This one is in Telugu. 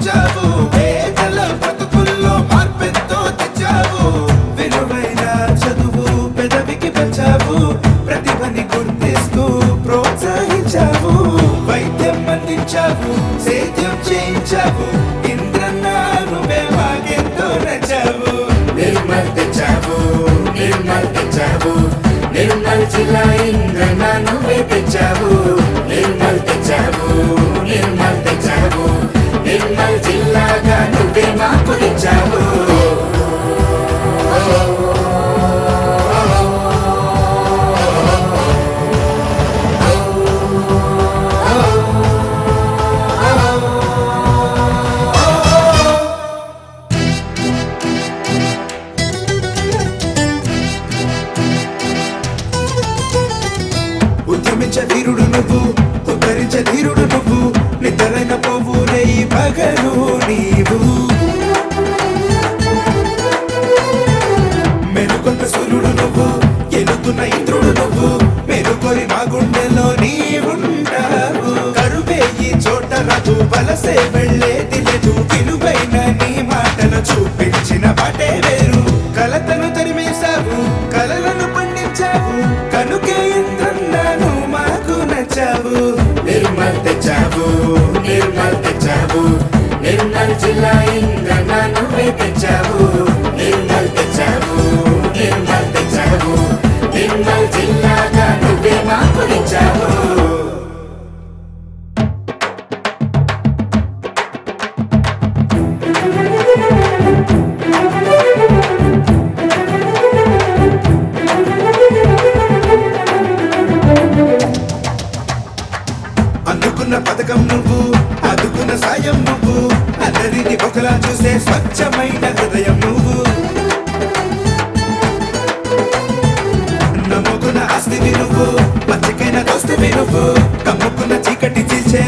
మార్చావు పేదల బ్రతుకుల్లో మార్పెంతో తెచ్చావు విలువైన చదువు పెదవికి పంచావు ప్రతిభని గుర్తిస్తూ ప్రోత్సహించావు వైద్యం అందించావు సేద్యం చేయించావు ఇంద్రన్న నువ్వే మాకెంతో నచ్చావు నిర్మల్ తెచ్చావు నిర్మల్ తెచ్చావు నిర్మల్ జిల్లా ఇంద్రన్న నువ్వే తెచ్చావు నిర్మల్ తెచ్చావు నిర్మల్ తెచ్చావు నిర్మల్ జిల్లాగా నువ్వే మాకు తెచ్చావు ఉద్యమించే ధీరుడు నువ్వు ఉద్ధరించే ధీరుడు నువ్వు నిద్రైన పోవు రేయి పగలు నీవు మెరుకొంత సూర్యుడు నువ్వు ఎలుతున్న ఇంద్రుడు నువ్వు మెరుకొని మా గుండెలో నీవుంటావు కరువే ఈ చోట రఘు వలసే వెళ్ళేది లేదు విలువైన నీ మాటలు చూపించిన బాటే వేరు కలతను తరిమేశావు కలలను పండించావు కనుకే ఇంద్రన్నాను మాకు నచ్చావు నిర్మల్ తెచ్చావు నిర్మల్ తెచ్చావు నిర్మల్ జిల్లా ఇంద్రన్న నువ్వే తెచ్చావు నిర్మల్ తెచ్చావు నిర్మల్ తెచ్చావు నిర్మల్ జిల్లాగా నువ్వే మాకు తెచ్చావు అందుకున్న పథకం నువ్వు అదుకున్న సాయం నువ్వు అందరిని ఒకలా చూసే స్వచ్ఛమైన హృదయం నువ్వు నమ్ముకున్న ఆస్తివి నువ్వు పచ్చికైన దోస్తువి నువ్వు కమ్ముకున్న చీకటి చీల్చే